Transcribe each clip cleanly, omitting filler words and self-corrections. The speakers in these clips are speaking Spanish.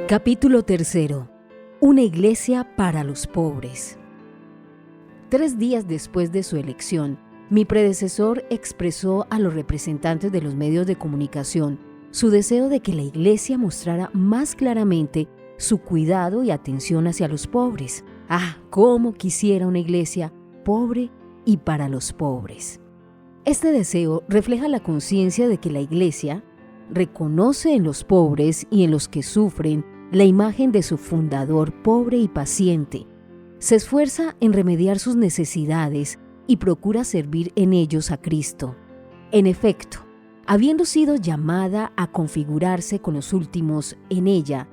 Capítulo 3. Una iglesia para los pobres. 3 días después de su elección, mi predecesor expresó a los representantes de los medios de comunicación su deseo de que la iglesia mostrara más claramente su cuidado y atención hacia los pobres. Cómo quisiera una iglesia pobre y para los pobres. Este deseo refleja la conciencia de que la iglesia reconoce en los pobres y en los que sufren la imagen de su fundador pobre y paciente, se esfuerza en remediar sus necesidades y procura servir en ellos a Cristo. En efecto, habiendo sido llamada a configurarse con los últimos en ella,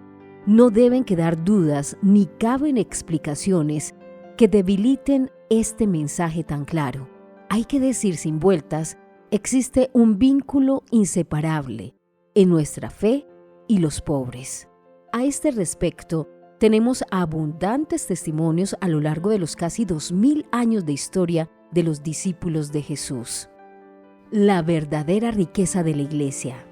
no deben quedar dudas ni caben explicaciones que debiliten este mensaje tan claro. Hay que decir sin vueltas, existe un vínculo inseparable en nuestra fe y los pobres. A este respecto, tenemos abundantes testimonios a lo largo de los casi 2000 años de historia de los discípulos de Jesús. La verdadera riqueza de la iglesia.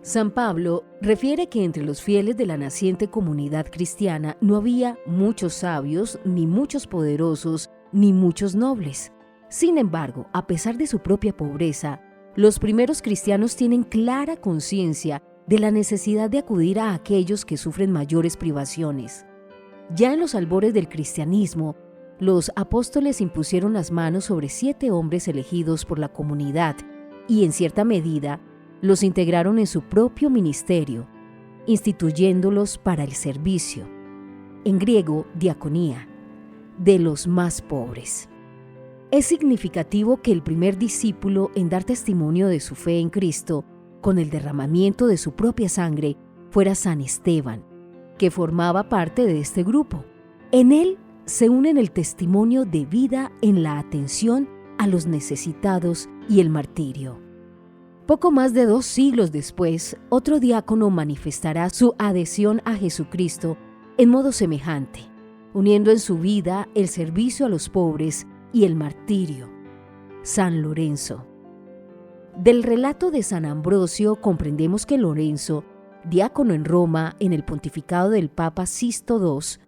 San Pablo refiere que entre los fieles de la naciente comunidad cristiana no había muchos sabios, ni muchos poderosos, ni muchos nobles. Sin embargo, a pesar de su propia pobreza, los primeros cristianos tienen clara conciencia de la necesidad de acudir a aquellos que sufren mayores privaciones. Ya en los albores del cristianismo, los apóstoles impusieron las manos sobre 7 hombres elegidos por la comunidad y, en cierta medida, los integraron en su propio ministerio, instituyéndolos para el servicio, en griego diaconía, de los más pobres. Es significativo que el primer discípulo en dar testimonio de su fe en Cristo con el derramamiento de su propia sangre fuera San Esteban, que formaba parte de este grupo. En él se unen el testimonio de vida en la atención a los necesitados y el martirio. Poco más de 2 siglos después, otro diácono manifestará su adhesión a Jesucristo en modo semejante, uniendo en su vida el servicio a los pobres y el martirio. San Lorenzo. Del relato de San Ambrosio comprendemos que Lorenzo, diácono en Roma en el pontificado del Papa Sisto II,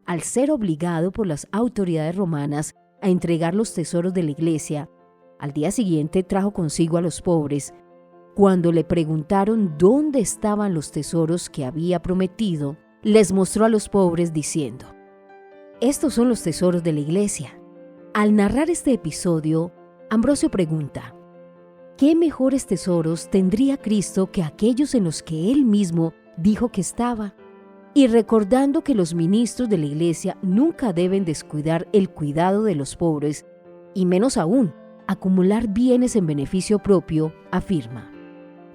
al ser obligado por las autoridades romanas a entregar los tesoros de la iglesia, al día siguiente trajo consigo a los pobres. Cuando le preguntaron dónde estaban los tesoros que había prometido, les mostró a los pobres diciendo: «Estos son los tesoros de la iglesia». Al narrar este episodio, Ambrosio pregunta: ¿qué mejores tesoros tendría Cristo que aquellos en los que Él mismo dijo que estaba? Y recordando que los ministros de la iglesia nunca deben descuidar el cuidado de los pobres, y menos aún, acumular bienes en beneficio propio, afirma: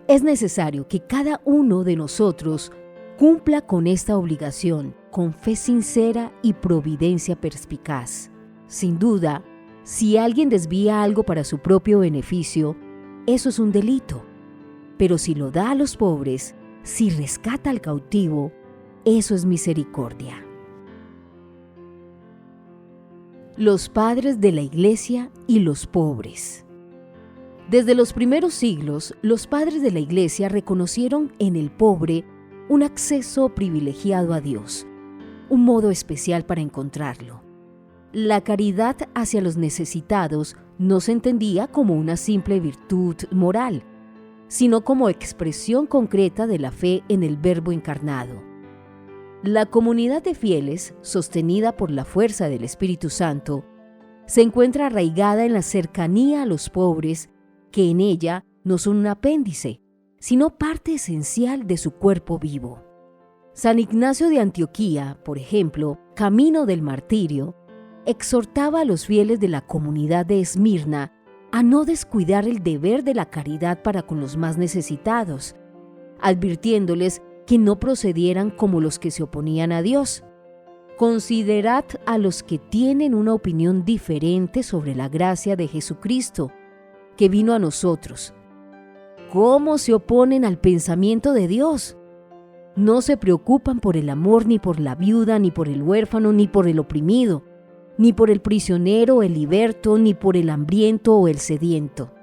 es necesario que cada uno de nosotros cumpla con esta obligación con fe sincera y providencia perspicaz. Sin duda, si alguien desvía algo para su propio beneficio, eso es un delito. Pero si lo da a los pobres, si rescata al cautivo, eso es misericordia. Los padres de la iglesia y los pobres. Desde los primeros siglos, los padres de la iglesia reconocieron en el pobre un acceso privilegiado a Dios, un modo especial para encontrarlo. La caridad hacia los necesitados no se entendía como una simple virtud moral, sino como expresión concreta de la fe en el Verbo encarnado. La comunidad de fieles, sostenida por la fuerza del Espíritu Santo, se encuentra arraigada en la cercanía a los pobres, que en ella no son un apéndice, sino parte esencial de su cuerpo vivo. San Ignacio de Antioquía, por ejemplo, camino del martirio, exhortaba a los fieles de la comunidad de Esmirna a no descuidar el deber de la caridad para con los más necesitados, advirtiéndoles que no procedieran como los que se oponían a Dios. Considerad a los que tienen una opinión diferente sobre la gracia de Jesucristo, que vino a nosotros. ¿Cómo se oponen al pensamiento de Dios? No se preocupan por el amor, ni por la viuda, ni por el huérfano, ni por el oprimido, ni por el prisionero o el liberto, ni por el hambriento o el sediento.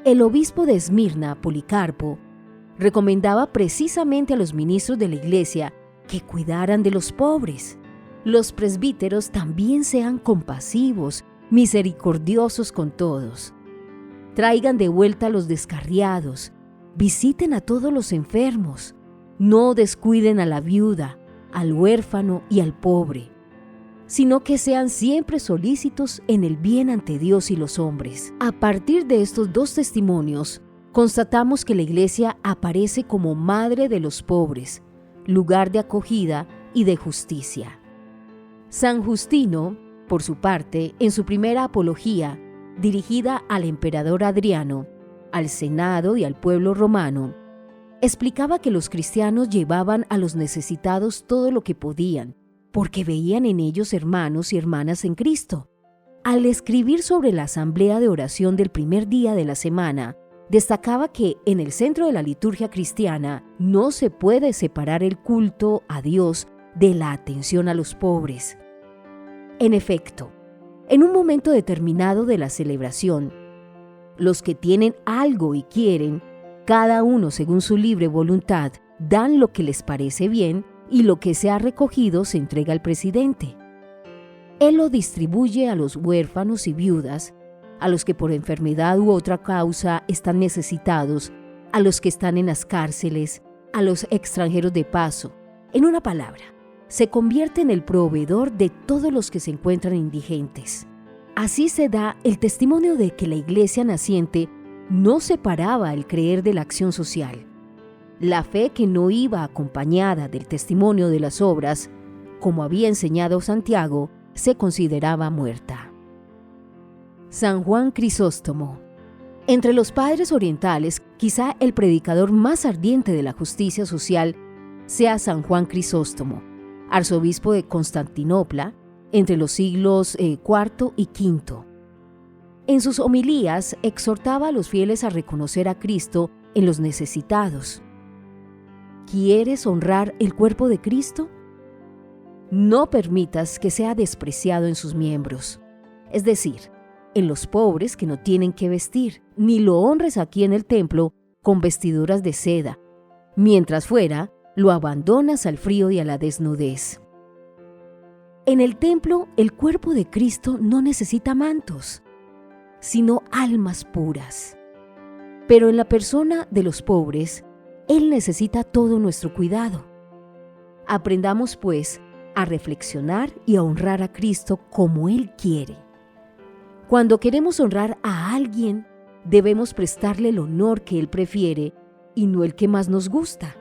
El obispo de Esmirna, Policarpo, recomendaba precisamente a los ministros de la iglesia que cuidaran de los pobres. Los presbíteros también sean compasivos, misericordiosos con todos. Traigan de vuelta a los descarriados, visiten a todos los enfermos, no descuiden a la viuda, al huérfano y al pobre, sino que sean siempre solícitos en el bien ante Dios y los hombres. A partir de estos dos testimonios, constatamos que la Iglesia aparece como madre de los pobres, lugar de acogida y de justicia. San Justino, por su parte, en su primera apología, dirigida al emperador Adriano, al Senado y al pueblo romano, explicaba que los cristianos llevaban a los necesitados todo lo que podían, porque veían en ellos hermanos y hermanas en Cristo. Al escribir sobre la asamblea de oración del primer día de la semana, destacaba que en el centro de la liturgia cristiana no se puede separar el culto a Dios de la atención a los pobres. En efecto, en un momento determinado de la celebración, los que tienen algo y quieren, cada uno según su libre voluntad, dan lo que les parece bien y lo que se ha recogido se entrega al presidente. Él lo distribuye a los huérfanos y viudas, a los que por enfermedad u otra causa están necesitados, a los que están en las cárceles, a los extranjeros de paso. En una palabra, se convierte en el proveedor de todos los que se encuentran indigentes. Así se da el testimonio de que la Iglesia naciente no separaba el creer de la acción social. La fe que no iba acompañada del testimonio de las obras, como había enseñado Santiago, se consideraba muerta. San Juan Crisóstomo. Entre los padres orientales, quizá el predicador más ardiente de la justicia social sea San Juan Crisóstomo, arzobispo de Constantinopla entre los siglos IV y V. En sus homilías exhortaba a los fieles a reconocer a Cristo en los necesitados. ¿Quieres honrar el cuerpo de Cristo? No permitas que sea despreciado en sus miembros, es decir, en los pobres que no tienen que vestir, ni lo honres aquí en el templo con vestiduras de seda, mientras fuera lo abandonas al frío y a la desnudez. En el templo, el cuerpo de Cristo no necesita mantos, sino almas puras. Pero en la persona de los pobres, Él necesita todo nuestro cuidado. Aprendamos, pues, a reflexionar y a honrar a Cristo como Él quiere. Cuando queremos honrar a alguien, debemos prestarle el honor que Él prefiere y no el que más nos gusta.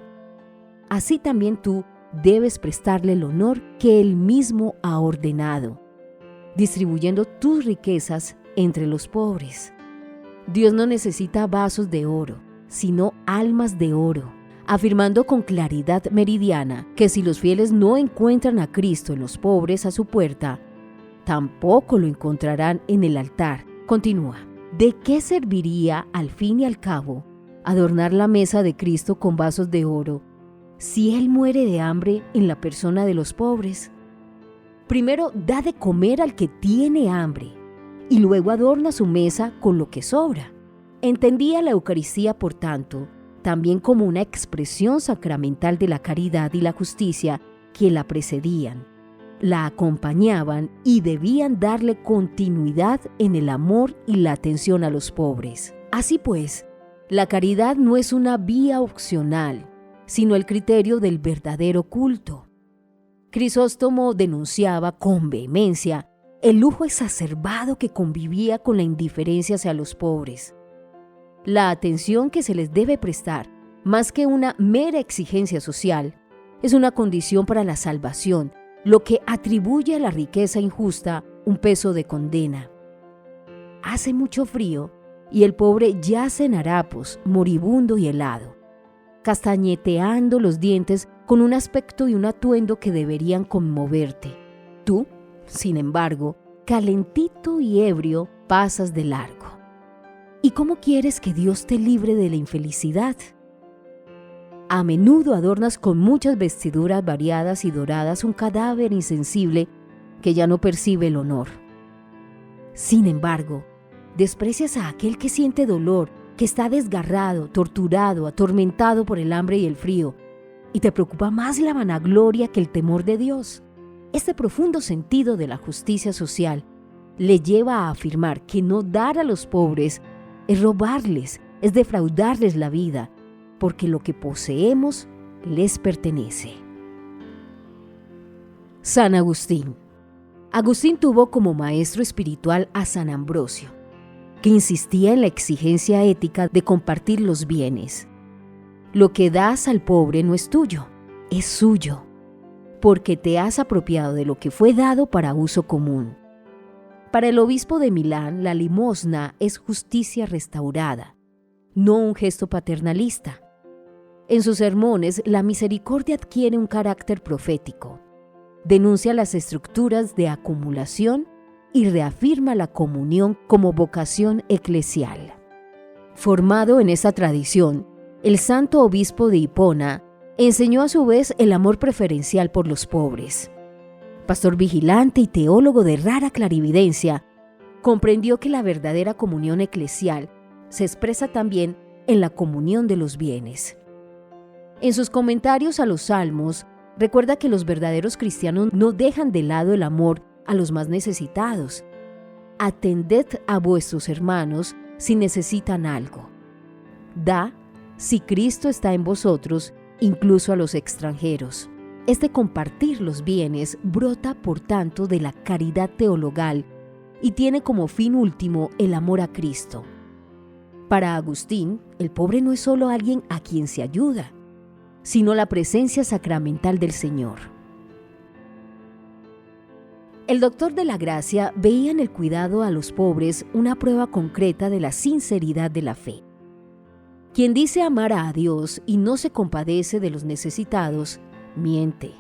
Así también tú debes prestarle el honor que Él mismo ha ordenado, distribuyendo tus riquezas entre los pobres. Dios no necesita vasos de oro, sino almas de oro, afirmando con claridad meridiana que si los fieles no encuentran a Cristo en los pobres a su puerta, tampoco lo encontrarán en el altar. Continúa. ¿De qué serviría, al fin y al cabo, adornar la mesa de Cristo con vasos de oro si Él muere de hambre en la persona de los pobres? Primero da de comer al que tiene hambre y luego adorna su mesa con lo que sobra. Entendía la Eucaristía, por tanto, también como una expresión sacramental de la caridad y la justicia que la precedían, la acompañaban y debían darle continuidad en el amor y la atención a los pobres. Así pues, la caridad no es una vía opcional, sino el criterio del verdadero culto. Crisóstomo denunciaba con vehemencia el lujo exacerbado que convivía con la indiferencia hacia los pobres. La atención que se les debe prestar, más que una mera exigencia social, es una condición para la salvación, lo que atribuye a la riqueza injusta un peso de condena. Hace mucho frío y el pobre yace en harapos, moribundo y helado, castañeteando los dientes con un aspecto y un atuendo que deberían conmoverte. Tú, sin embargo, calentito y ebrio, pasas de largo. ¿Y cómo quieres que Dios te libre de la infelicidad? A menudo adornas con muchas vestiduras variadas y doradas un cadáver insensible que ya no percibe el honor. Sin embargo, desprecias a aquel que siente dolor, que está desgarrado, torturado, atormentado por el hambre y el frío, y te preocupa más la vanagloria que el temor de Dios. Este profundo sentido de la justicia social le lleva a afirmar que no dar a los pobres es robarles, es defraudarles la vida, porque lo que poseemos les pertenece. San Agustín. Agustín tuvo como maestro espiritual a San Ambrosio, que insistía en la exigencia ética de compartir los bienes. Lo que das al pobre no es tuyo, es suyo, porque te has apropiado de lo que fue dado para uso común. Para el obispo de Milán, la limosna es justicia restaurada, no un gesto paternalista. En sus sermones, la misericordia adquiere un carácter profético. Denuncia las estructuras de acumulación y reafirma la comunión como vocación eclesial. Formado en esta tradición, el santo obispo de Hipona enseñó a su vez el amor preferencial por los pobres. Pastor vigilante y teólogo de rara clarividencia, comprendió que la verdadera comunión eclesial se expresa también en la comunión de los bienes. En sus comentarios a los Salmos, recuerda que los verdaderos cristianos no dejan de lado el amor a los más necesitados. Atended a vuestros hermanos si necesitan algo. Da, si Cristo está en vosotros, incluso a los extranjeros. Este compartir los bienes brota, por tanto, de la caridad teologal y tiene como fin último el amor a Cristo. Para Agustín, el pobre no es solo alguien a quien se ayuda, sino la presencia sacramental del Señor. El doctor de la Gracia veía en el cuidado a los pobres una prueba concreta de la sinceridad de la fe. Quien dice amar a Dios y no se compadece de los necesitados, miente.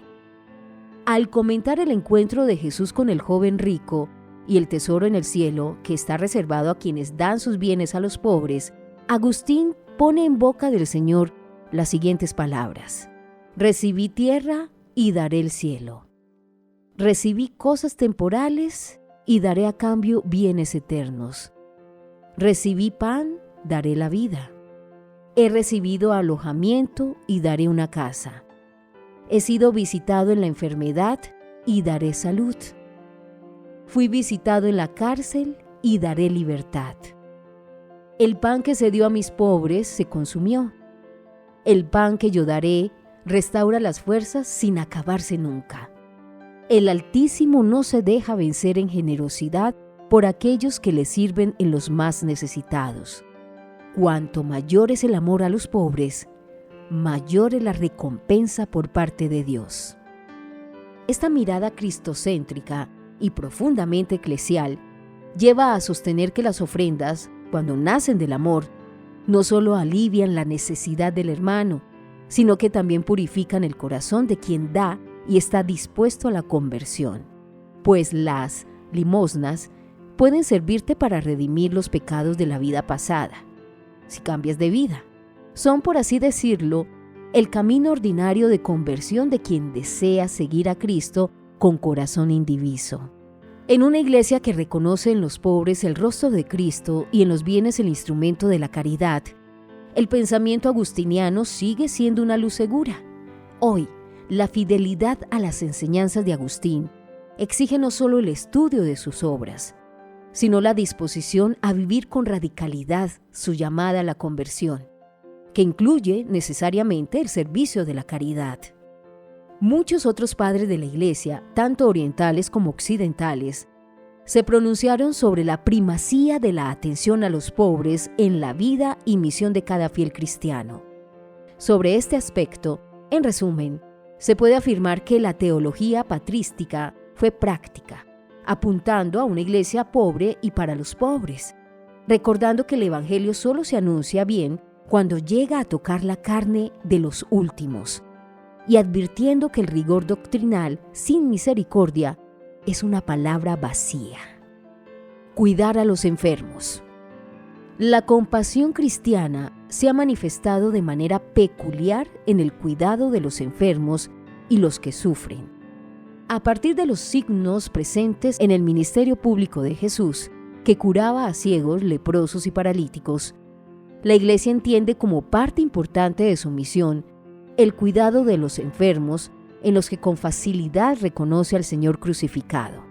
Al comentar el encuentro de Jesús con el joven rico y el tesoro en el cielo, que está reservado a quienes dan sus bienes a los pobres, Agustín pone en boca del Señor las siguientes palabras: recibí tierra y daré el cielo. Recibí cosas temporales y daré a cambio bienes eternos. Recibí pan, daré la vida. He recibido alojamiento y daré una casa. He sido visitado en la enfermedad y daré salud. Fui visitado en la cárcel y daré libertad. El pan que se dio a mis pobres se consumió. El pan que yo daré restaura las fuerzas sin acabarse nunca. El Altísimo no se deja vencer en generosidad por aquellos que le sirven en los más necesitados. Cuanto mayor es el amor a los pobres, mayor es la recompensa por parte de Dios. Esta mirada cristocéntrica y profundamente eclesial lleva a sostener que las ofrendas, cuando nacen del amor, no solo alivian la necesidad del hermano, sino que también purifican el corazón de quien da y está dispuesto a la conversión, pues las limosnas pueden servirte para redimir los pecados de la vida pasada. Si cambias de vida, son, por así decirlo, el camino ordinario de conversión de quien desea seguir a Cristo con corazón indiviso. En una iglesia que reconoce en los pobres el rostro de Cristo y en los bienes el instrumento de la caridad, el pensamiento agustiniano sigue siendo una luz segura. Hoy, la fidelidad a las enseñanzas de Agustín exige no solo el estudio de sus obras, sino la disposición a vivir con radicalidad su llamada a la conversión, que incluye necesariamente el servicio de la caridad. Muchos otros padres de la Iglesia, tanto orientales como occidentales, se pronunciaron sobre la primacía de la atención a los pobres en la vida y misión de cada fiel cristiano. Sobre este aspecto, en resumen, se puede afirmar que la teología patrística fue práctica, apuntando a una iglesia pobre y para los pobres, recordando que el Evangelio solo se anuncia bien cuando llega a tocar la carne de los últimos, y advirtiendo que el rigor doctrinal sin misericordia es una palabra vacía. Cuidar a los enfermos. La compasión cristiana se ha manifestado de manera peculiar en el cuidado de los enfermos y los que sufren. A partir de los signos presentes en el ministerio público de Jesús, que curaba a ciegos, leprosos y paralíticos, la Iglesia entiende como parte importante de su misión el cuidado de los enfermos, en los que con facilidad reconoce al Señor crucificado.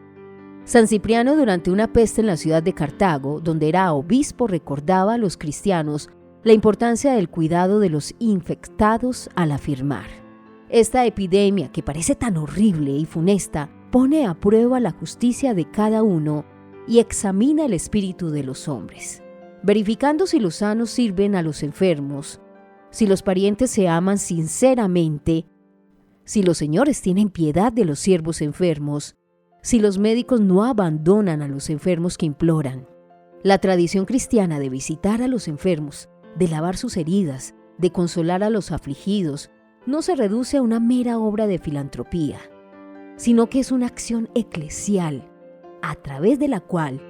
San Cipriano, durante una peste en la ciudad de Cartago, donde era obispo, recordaba a los cristianos la importancia del cuidado de los infectados al afirmar: esta epidemia, que parece tan horrible y funesta, pone a prueba la justicia de cada uno y examina el espíritu de los hombres, verificando si los sanos sirven a los enfermos, si los parientes se aman sinceramente, si los señores tienen piedad de los siervos enfermos, si los médicos no abandonan a los enfermos que imploran. La tradición cristiana de visitar a los enfermos, de lavar sus heridas, de consolar a los afligidos, no se reduce a una mera obra de filantropía, sino que es una acción eclesial, a través de la cual,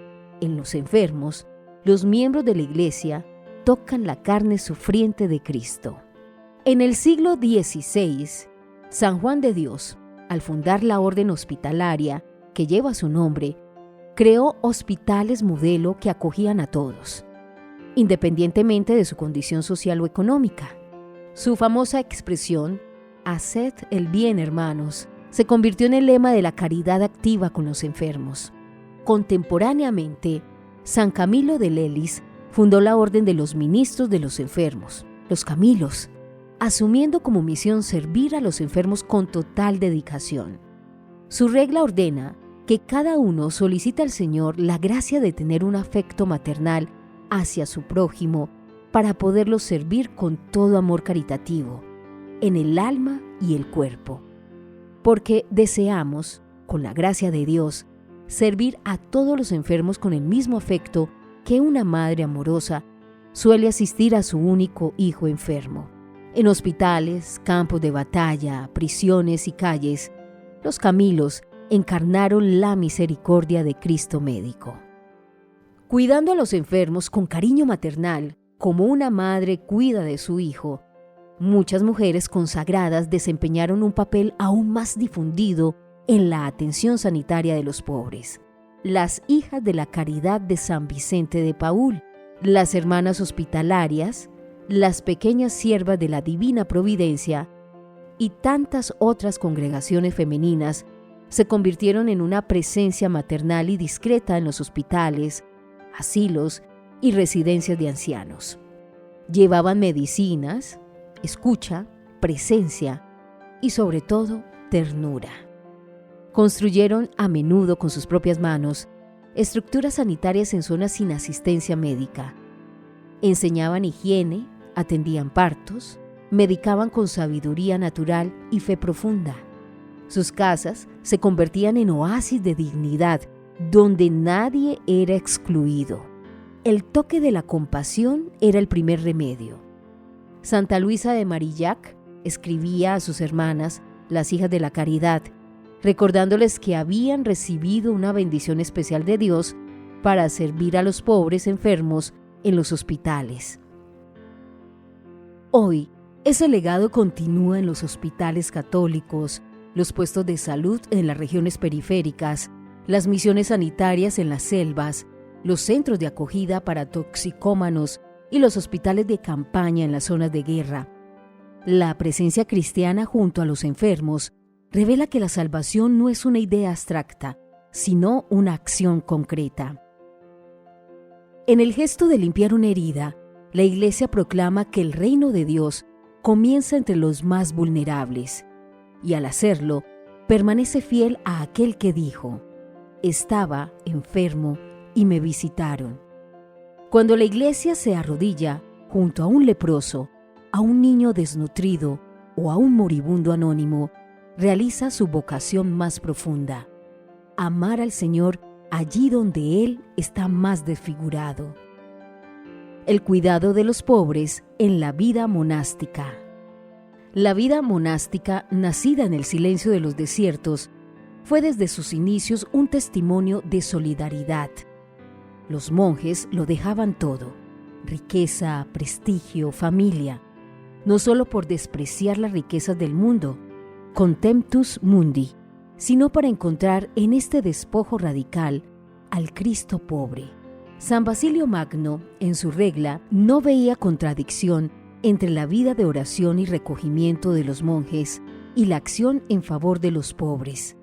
en los enfermos, los miembros de la Iglesia tocan la carne sufriente de Cristo. En el siglo XVI, San Juan de Dios, al fundar la orden hospitalaria que lleva su nombre, creó hospitales modelo que acogían a todos, independientemente de su condición social o económica. Su famosa expresión, «Haced el bien, hermanos», se convirtió en el lema de la caridad activa con los enfermos. Contemporáneamente, San Camilo de Lelis fundó la Orden de los Ministros de los Enfermos, los Camilos, asumiendo como misión servir a los enfermos con total dedicación. Su regla ordena que cada uno solicite al Señor la gracia de tener un afecto maternal hacia su prójimo para poderlo servir con todo amor caritativo, en el alma y el cuerpo. Porque deseamos, con la gracia de Dios, servir a todos los enfermos con el mismo afecto que una madre amorosa suele asistir a su único hijo enfermo. En hospitales, campos de batalla, prisiones y calles, los Camilos encarnaron la misericordia de Cristo médico. Cuidando a los enfermos con cariño maternal, como una madre cuida de su hijo, muchas mujeres consagradas desempeñaron un papel aún más difundido en la atención sanitaria de los pobres. Las hijas de la Caridad de San Vicente de Paúl, las hermanas hospitalarias, las pequeñas siervas de la Divina Providencia y tantas otras congregaciones femeninas se convirtieron en una presencia maternal y discreta en los hospitales, asilos y residencias de ancianos. Llevaban medicinas, escucha, presencia y sobre todo ternura. Construyeron a menudo con sus propias manos estructuras sanitarias en zonas sin asistencia médica. Enseñaban higiene, atendían partos, medicaban con sabiduría natural y fe profunda. Sus casas se convertían en oasis de dignidad, donde nadie era excluido. El toque de la compasión era el primer remedio. Santa Luisa de Marillac escribía a sus hermanas, las hijas de la Caridad, recordándoles que habían recibido una bendición especial de Dios para servir a los pobres enfermos en los hospitales. Hoy, ese legado continúa en los hospitales católicos, los puestos de salud en las regiones periféricas, las misiones sanitarias en las selvas, los centros de acogida para toxicómanos y los hospitales de campaña en las zonas de guerra. La presencia cristiana junto a los enfermos revela que la salvación no es una idea abstracta, sino una acción concreta. En el gesto de limpiar una herida, la Iglesia proclama que el reino de Dios comienza entre los más vulnerables, y al hacerlo, permanece fiel a aquel que dijo: «Estaba enfermo y me visitaron». Cuando la Iglesia se arrodilla junto a un leproso, a un niño desnutrido o a un moribundo anónimo, realiza su vocación más profunda: amar al Señor allí donde Él está más desfigurado. El cuidado de los pobres en la vida monástica. La vida monástica, nacida en el silencio de los desiertos, fue desde sus inicios un testimonio de solidaridad. Los monjes lo dejaban todo: riqueza, prestigio, familia, no solo por despreciar las riquezas del mundo, contemptus mundi, sino para encontrar en este despojo radical al Cristo pobre. San Basilio Magno, en su regla, no veía contradicción entre la vida de oración y recogimiento de los monjes y la acción en favor de los pobres.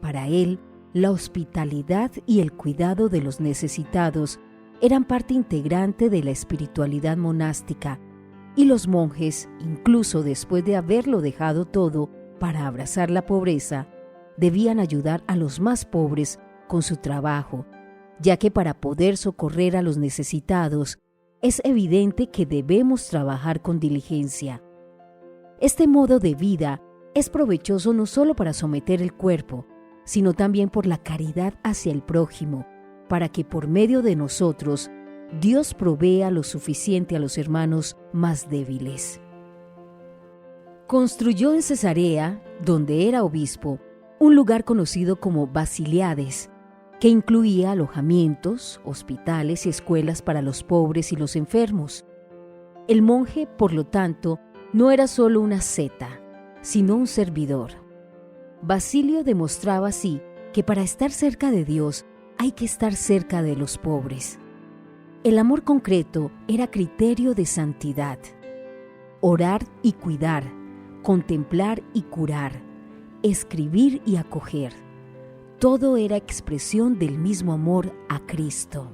Para él, la hospitalidad y el cuidado de los necesitados eran parte integrante de la espiritualidad monástica, y los monjes, incluso después de haberlo dejado todo para abrazar la pobreza, debían ayudar a los más pobres con su trabajo, ya que para poder socorrer a los necesitados es evidente que debemos trabajar con diligencia. Este modo de vida es provechoso no solo para someter el cuerpo, sino también por la caridad hacia el prójimo, para que por medio de nosotros Dios provea lo suficiente a los hermanos más débiles. Construyó en Cesarea, donde era obispo, un lugar conocido como Basiliades, que incluía alojamientos, hospitales y escuelas para los pobres y los enfermos. El monje, por lo tanto, no era solo una asceta, sino un servidor. Basilio demostraba así que para estar cerca de Dios hay que estar cerca de los pobres. El amor concreto era criterio de santidad. Orar y cuidar, contemplar y curar, escribir y acoger. Todo era expresión del mismo amor a Cristo.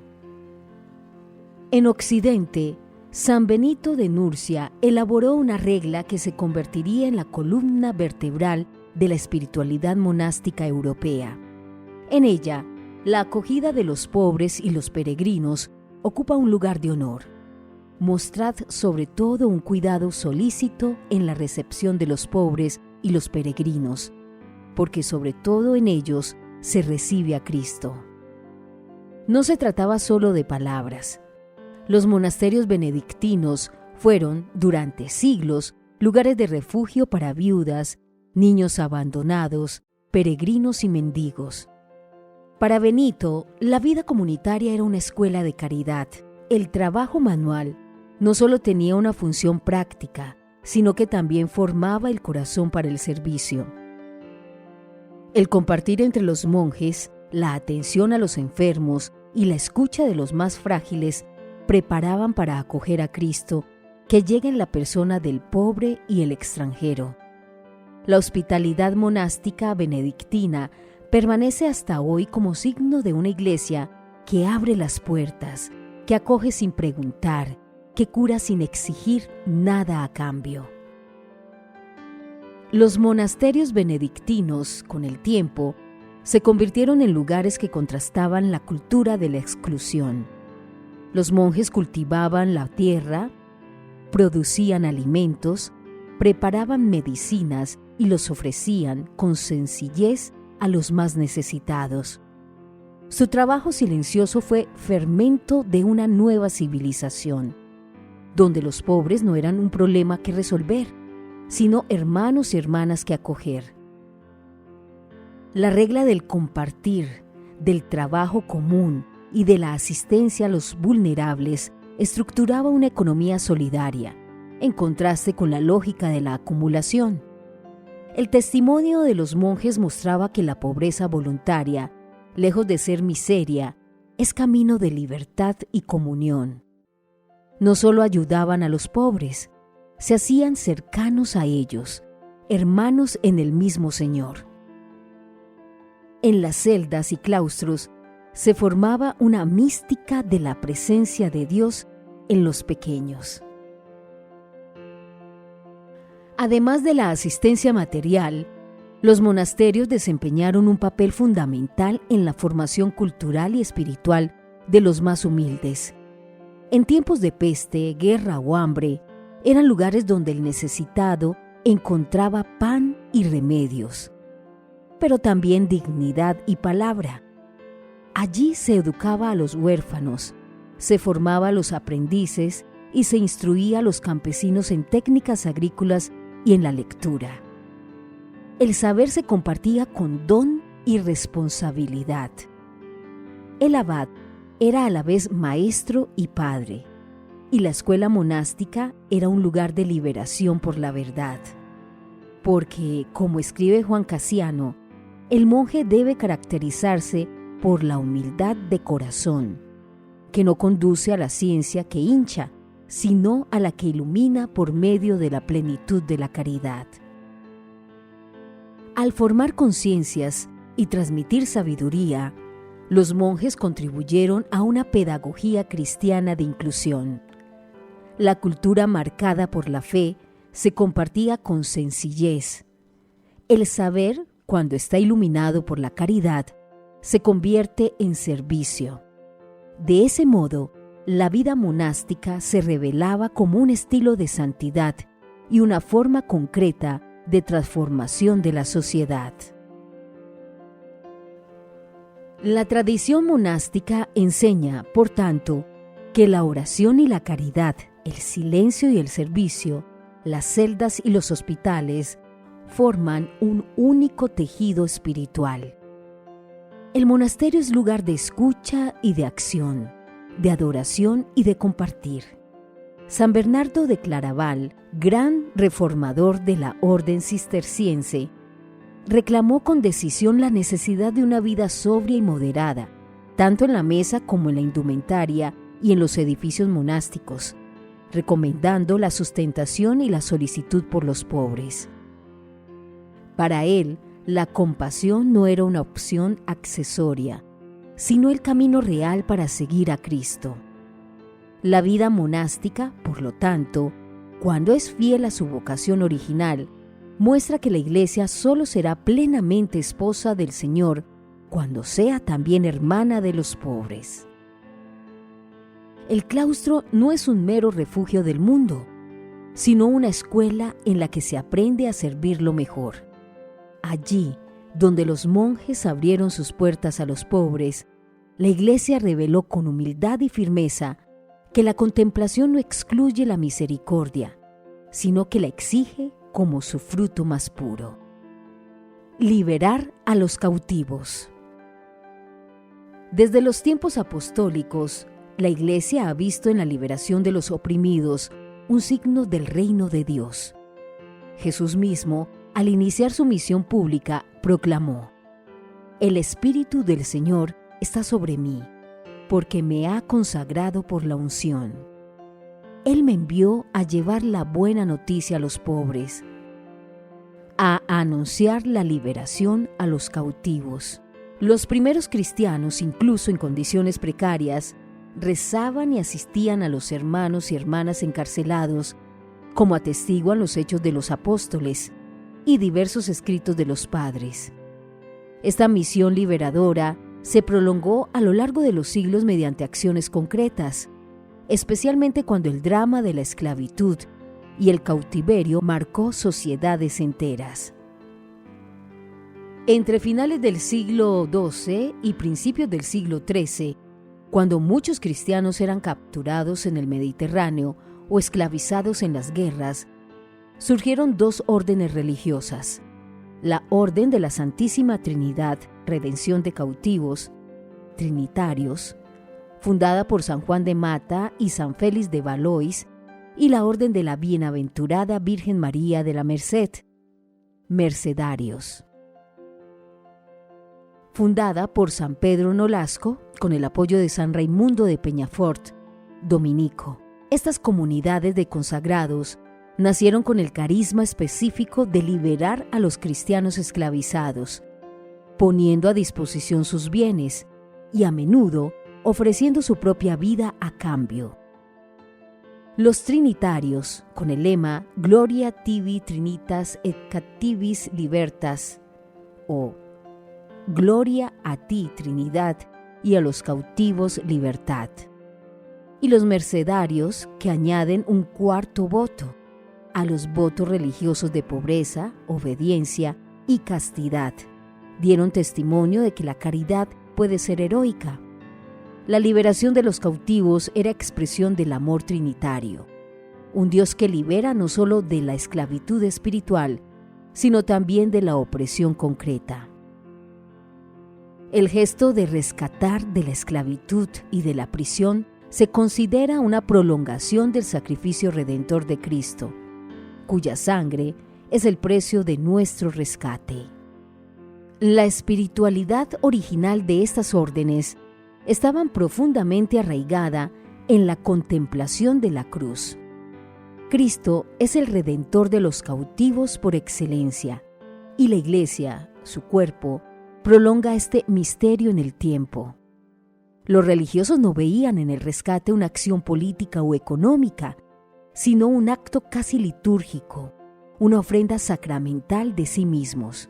En Occidente, San Benito de Nurcia elaboró una regla que se convertiría en la columna vertebral de la espiritualidad monástica europea. En ella, la acogida de los pobres y los peregrinos ocupa un lugar de honor. Mostrad sobre todo un cuidado solícito en la recepción de los pobres y los peregrinos, porque sobre todo en ellos se recibe a Cristo. No se trataba solo de palabras. Los monasterios benedictinos fueron, durante siglos, lugares de refugio para viudas, niños abandonados, peregrinos y mendigos. Para Benito, la vida comunitaria era una escuela de caridad. El trabajo manual no solo tenía una función práctica, sino que también formaba el corazón para el servicio. El compartir entre los monjes, la atención a los enfermos y la escucha de los más frágiles preparaban para acoger a Cristo, que llega en la persona del pobre y el extranjero. La hospitalidad monástica benedictina permanece hasta hoy como signo de una iglesia que abre las puertas, que acoge sin preguntar, que cura sin exigir nada a cambio. Los monasterios benedictinos, con el tiempo, se convirtieron en lugares que contrastaban la cultura de la exclusión. Los monjes cultivaban la tierra, producían alimentos, preparaban medicinas y los ofrecían con sencillez a los más necesitados. Su trabajo silencioso fue fermento de una nueva civilización, donde los pobres no eran un problema que resolver, sino hermanos y hermanas que acoger. La regla del compartir, del trabajo común y de la asistencia a los vulnerables estructuraba una economía solidaria, en contraste con la lógica de la acumulación. El testimonio de los monjes mostraba que la pobreza voluntaria, lejos de ser miseria, es camino de libertad y comunión. No solo ayudaban a los pobres, se hacían cercanos a ellos, hermanos en el mismo Señor. En las celdas y claustros se formaba una mística de la presencia de Dios en los pequeños. Además de la asistencia material, los monasterios desempeñaron un papel fundamental en la formación cultural y espiritual de los más humildes. En tiempos de peste, guerra o hambre, eran lugares donde el necesitado encontraba pan y remedios, pero también dignidad y palabra. Allí se educaba a los huérfanos, se formaba a los aprendices y se instruía a los campesinos en técnicas agrícolas y en la lectura. El saber se compartía con don y responsabilidad. El abad era a la vez maestro y padre, y la escuela monástica era un lugar de liberación por la verdad. Porque, como escribe Juan Casiano, el monje debe caracterizarse por la humildad de corazón, que no conduce a la ciencia que hincha, sino a la que ilumina por medio de la plenitud de la caridad. Al formar conciencias y transmitir sabiduría, los monjes contribuyeron a una pedagogía cristiana de inclusión. La cultura marcada por la fe se compartía con sencillez. El saber, cuando está iluminado por la caridad, se convierte en servicio. De ese modo, la vida monástica se revelaba como un estilo de santidad y una forma concreta de transformación de la sociedad. La tradición monástica enseña, por tanto, que la oración y la caridad, el silencio y el servicio, las celdas y los hospitales, forman un único tejido espiritual. El monasterio es lugar de escucha y de acción, de adoración y de compartir. San Bernardo de Claraval, gran reformador de la orden cisterciense, reclamó con decisión la necesidad de una vida sobria y moderada, tanto en la mesa como en la indumentaria y en los edificios monásticos, recomendando la sustentación y la solicitud por los pobres. Para él, la compasión no era una opción accesoria, sino el camino real para seguir a Cristo. La vida monástica, por lo tanto, cuando es fiel a su vocación original, muestra que la Iglesia solo será plenamente esposa del Señor cuando sea también hermana de los pobres. El claustro no es un mero refugio del mundo, sino una escuela en la que se aprende a servirlo mejor. Allí, donde los monjes abrieron sus puertas a los pobres, la Iglesia reveló con humildad y firmeza que la contemplación no excluye la misericordia, sino que la exige como su fruto más puro. Liberar a los cautivos. Desde los tiempos apostólicos, la Iglesia ha visto en la liberación de los oprimidos un signo del reino de Dios. Jesús mismo, al iniciar su misión pública, proclamó: «El Espíritu del Señor está sobre mí, porque me ha consagrado por la unción. Él me envió a llevar la buena noticia a los pobres, a anunciar la liberación a los cautivos». Los primeros cristianos, incluso en condiciones precarias, rezaban y asistían a los hermanos y hermanas encarcelados, como atestiguan los Hechos de los Apóstoles y diversos escritos de los padres. Esta misión liberadora se prolongó a lo largo de los siglos mediante acciones concretas, especialmente cuando el drama de la esclavitud y el cautiverio marcó sociedades enteras. Entre finales del siglo XII y principios del siglo XIII, cuando muchos cristianos eran capturados en el Mediterráneo o esclavizados en las guerras, surgieron dos órdenes religiosas: la Orden de la Santísima Trinidad, Redención de Cautivos, Trinitarios, fundada por San Juan de Mata y San Félix de Valois, y la Orden de la Bienaventurada Virgen María de la Merced, Mercedarios, fundada por San Pedro Nolasco con el apoyo de San Raimundo de Peñafort, dominico. Estas comunidades de consagrados nacieron con el carisma específico de liberar a los cristianos esclavizados, poniendo a disposición sus bienes y a menudo ofreciendo su propia vida a cambio. Los trinitarios, con el lema Gloria tibi Trinitas et captivis libertas, o Gloria a ti, Trinidad, y a los cautivos libertad. Y los mercedarios, que añaden un cuarto voto a los votos religiosos de pobreza, obediencia y castidad, dieron testimonio de que la caridad puede ser heroica. La liberación de los cautivos era expresión del amor trinitario, un Dios que libera no solo de la esclavitud espiritual, sino también de la opresión concreta. El gesto de rescatar de la esclavitud y de la prisión se considera una prolongación del sacrificio redentor de Cristo, cuya sangre es el precio de nuestro rescate. La espiritualidad original de estas órdenes estaban profundamente arraigada en la contemplación de la cruz. Cristo es el Redentor de los cautivos por excelencia, y la Iglesia, su cuerpo, prolonga este misterio en el tiempo. Los religiosos no veían en el rescate una acción política o económica, sino un acto casi litúrgico, una ofrenda sacramental de sí mismos.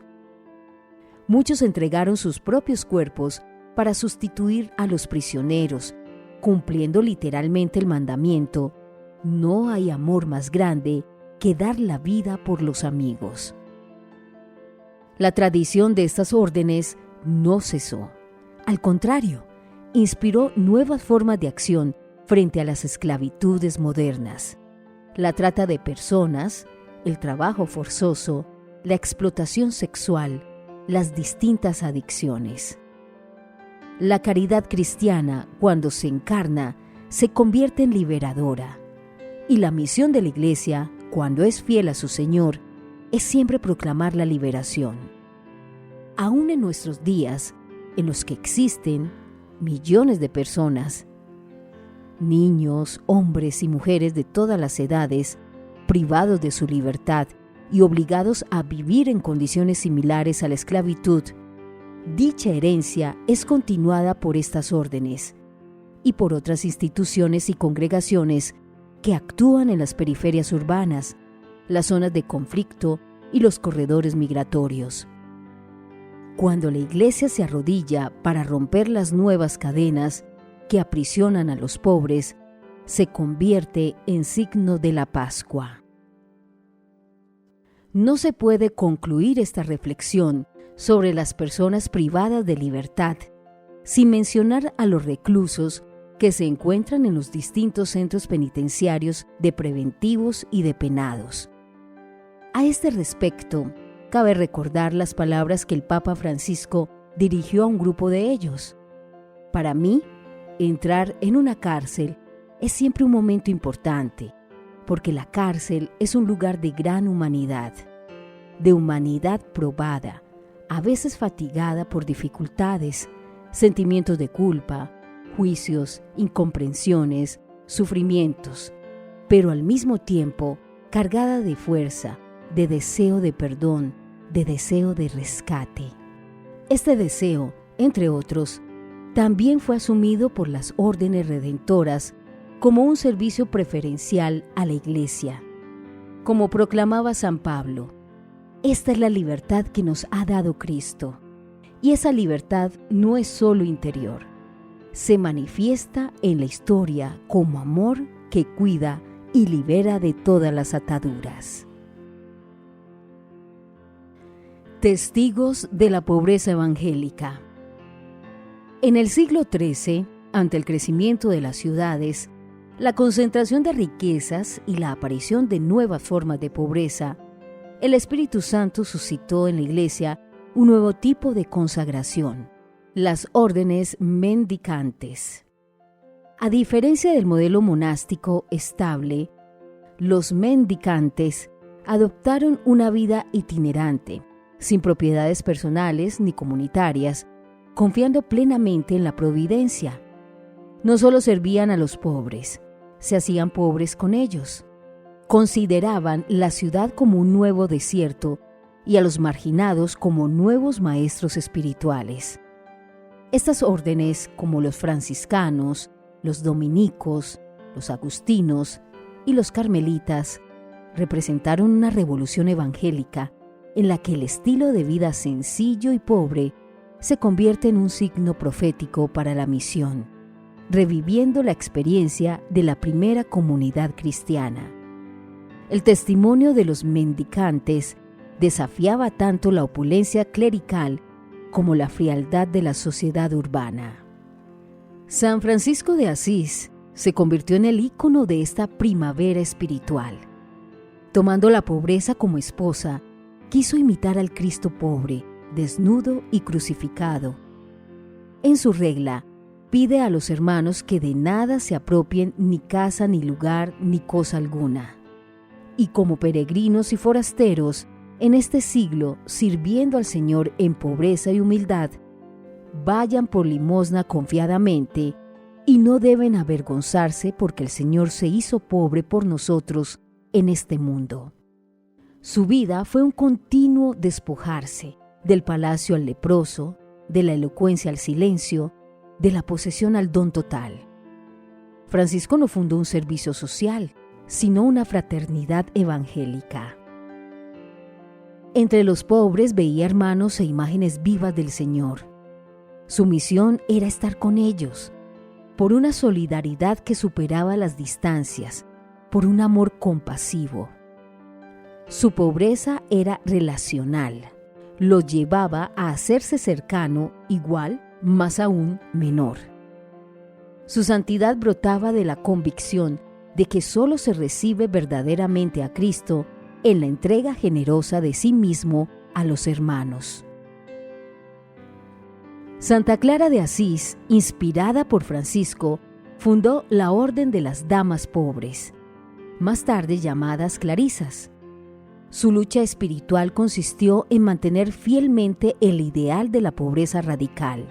Muchos entregaron sus propios cuerpos para sustituir a los prisioneros, cumpliendo literalmente el mandamiento: no hay amor más grande que dar la vida por los amigos. La tradición de estas órdenes no cesó. Al contrario, inspiró nuevas formas de acción frente a las esclavitudes modernas. La trata de personas, el trabajo forzoso, la explotación sexual, las distintas adicciones. La caridad cristiana, cuando se encarna, se convierte en liberadora. Y la misión de la Iglesia, cuando es fiel a su Señor, es siempre proclamar la liberación. Aún en nuestros días, en los que existen millones de personas, niños, hombres y mujeres de todas las edades, privados de su libertad y obligados a vivir en condiciones similares a la esclavitud, dicha herencia es continuada por estas órdenes y por otras instituciones y congregaciones que actúan en las periferias urbanas, las zonas de conflicto y los corredores migratorios. Cuando la Iglesia se arrodilla para romper las nuevas cadenas que aprisionan a los pobres, se convierte en signo de la Pascua. No se puede concluir esta reflexión sobre las personas privadas de libertad sin mencionar a los reclusos que se encuentran en los distintos centros penitenciarios de preventivos y de penados. A este respecto, cabe recordar las palabras que el Papa Francisco dirigió a un grupo de ellos. Para mí, entrar en una cárcel es siempre un momento importante, porque la cárcel es un lugar de gran humanidad, de humanidad probada, a veces fatigada por dificultades, sentimientos de culpa, juicios, incomprensiones, sufrimientos, pero al mismo tiempo cargada de fuerza, de deseo de perdón, de deseo de rescate. Este deseo, entre otros, también fue asumido por las órdenes redentoras como un servicio preferencial a la Iglesia. Como proclamaba San Pablo, esta es la libertad que nos ha dado Cristo, y esa libertad no es solo interior. Se manifiesta en la historia como amor que cuida y libera de todas las ataduras. Testigos de la pobreza evangélica. En el siglo XIII, ante el crecimiento de las ciudades, la concentración de riquezas y la aparición de nuevas formas de pobreza, el Espíritu Santo suscitó en la Iglesia un nuevo tipo de consagración: las órdenes mendicantes. A diferencia del modelo monástico estable, los mendicantes adoptaron una vida itinerante, sin propiedades personales ni comunitarias, confiando plenamente en la providencia. No solo servían a los pobres, se hacían pobres con ellos. Consideraban la ciudad como un nuevo desierto y a los marginados como nuevos maestros espirituales. Estas órdenes, como los franciscanos, los dominicos, los agustinos y los carmelitas, representaron una revolución evangélica en la que el estilo de vida sencillo y pobre se convierte en un signo profético para la misión, reviviendo la experiencia de la primera comunidad cristiana. El testimonio de los mendicantes desafiaba tanto la opulencia clerical como la frialdad de la sociedad urbana. San Francisco de Asís se convirtió en el ícono de esta primavera espiritual. Tomando la pobreza como esposa, quiso imitar al Cristo pobre, desnudo y crucificado. En su regla, pide a los hermanos que de nada se apropien ni casa ni lugar ni cosa alguna. Y como peregrinos y forasteros, en este siglo, sirviendo al Señor en pobreza y humildad, vayan por limosna confiadamente y no deben avergonzarse porque el Señor se hizo pobre por nosotros en este mundo. Su vida fue un continuo despojarse, del palacio al leproso, de la elocuencia al silencio, de la posesión al don total. Francisco no fundó un servicio social, sino una fraternidad evangélica. Entre los pobres veía hermanos e imágenes vivas del Señor. Su misión era estar con ellos, por una solidaridad que superaba las distancias, por un amor compasivo. Su pobreza era relacional, lo llevaba a hacerse cercano, igual, más aún menor. Su santidad brotaba de la convicción de que solo se recibe verdaderamente a Cristo en la entrega generosa de sí mismo a los hermanos. Santa Clara de Asís, inspirada por Francisco, fundó la Orden de las Damas Pobres, más tarde llamadas Clarisas. Su lucha espiritual consistió en mantener fielmente el ideal de la pobreza radical.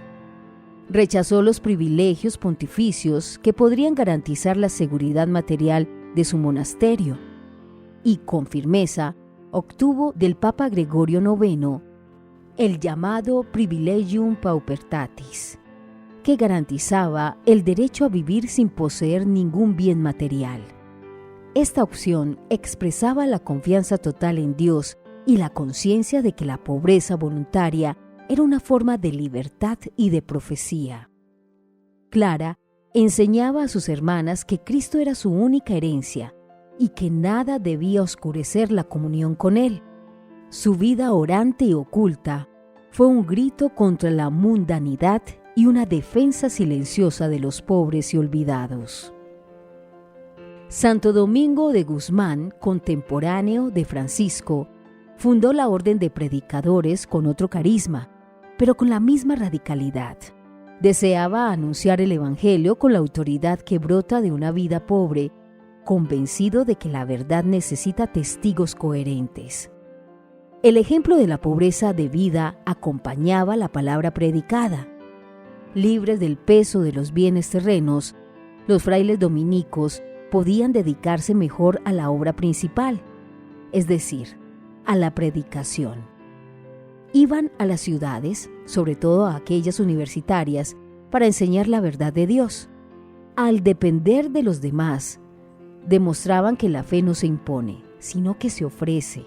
Rechazó los privilegios pontificios que podrían garantizar la seguridad material de su monasterio y, con firmeza, obtuvo del Papa Gregorio IX el llamado Privilegium Paupertatis, que garantizaba el derecho a vivir sin poseer ningún bien material. Esta opción expresaba la confianza total en Dios y la conciencia de que la pobreza voluntaria era una forma de libertad y de profecía. Clara enseñaba a sus hermanas que Cristo era su única herencia y que nada debía oscurecer la comunión con Él. Su vida orante y oculta fue un grito contra la mundanidad y una defensa silenciosa de los pobres y olvidados. Santo Domingo de Guzmán, contemporáneo de Francisco, fundó la Orden de Predicadores con otro carisma, pero con la misma radicalidad. Deseaba anunciar el Evangelio con la autoridad que brota de una vida pobre, convencido de que la verdad necesita testigos coherentes. El ejemplo de la pobreza de vida acompañaba la palabra predicada. Libres del peso de los bienes terrenos, los frailes dominicos podían dedicarse mejor a la obra principal, es decir, a la predicación. Iban a las ciudades, sobre todo a aquellas universitarias, para enseñar la verdad de Dios. Al depender de los demás, demostraban que la fe no se impone, sino que se ofrece.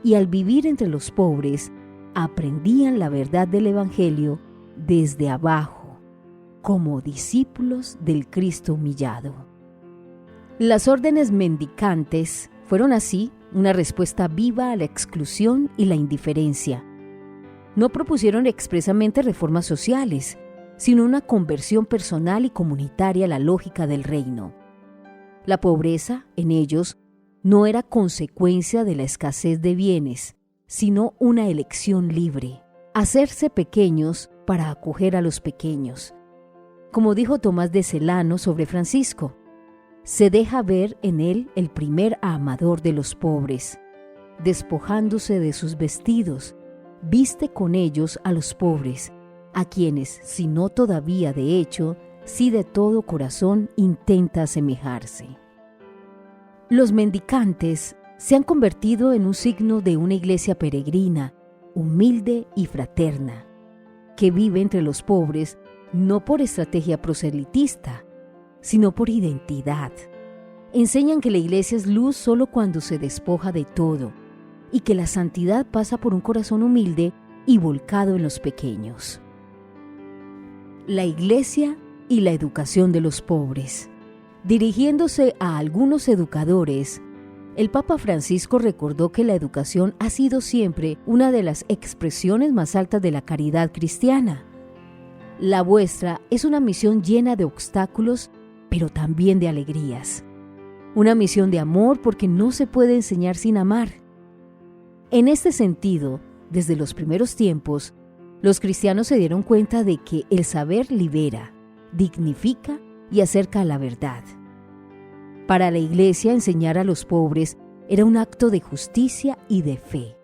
Y al vivir entre los pobres, aprendían la verdad del Evangelio desde abajo, como discípulos del Cristo humillado. Las órdenes mendicantes fueron así una respuesta viva a la exclusión y la indiferencia. No propusieron expresamente reformas sociales, sino una conversión personal y comunitaria a la lógica del reino. La pobreza, en ellos, no era consecuencia de la escasez de bienes, sino una elección libre, hacerse pequeños para acoger a los pequeños. Como dijo Tomás de Celano sobre Francisco, se deja ver en él el primer amador de los pobres. Despojándose de sus vestidos, viste con ellos a los pobres, a quienes, si no todavía de hecho, sí de todo corazón intenta asemejarse. Los mendicantes se han convertido en un signo de una iglesia peregrina, humilde y fraterna, que vive entre los pobres no por estrategia proselitista, sino por identidad. Enseñan que la iglesia es luz solo cuando se despoja de todo y que la santidad pasa por un corazón humilde y volcado en los pequeños. La iglesia y la educación de los pobres. Dirigiéndose a algunos educadores, el Papa Francisco recordó que la educación ha sido siempre una de las expresiones más altas de la caridad cristiana. La vuestra es una misión llena de obstáculos, pero también de alegrías. Una misión de amor porque no se puede enseñar sin amar. En este sentido, desde los primeros tiempos, los cristianos se dieron cuenta de que el saber libera, dignifica y acerca a la verdad. Para la Iglesia, enseñar a los pobres era un acto de justicia y de fe.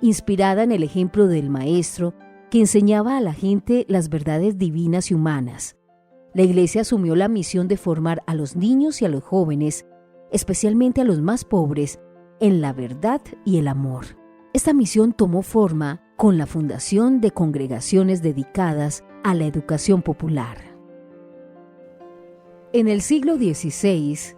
Inspirada en el ejemplo del Maestro, que enseñaba a la gente las verdades divinas y humanas, la Iglesia asumió la misión de formar a los niños y a los jóvenes, especialmente a los más pobres, en la verdad y el amor. Esta misión tomó forma con la fundación de congregaciones dedicadas a la educación popular. En el siglo XVI,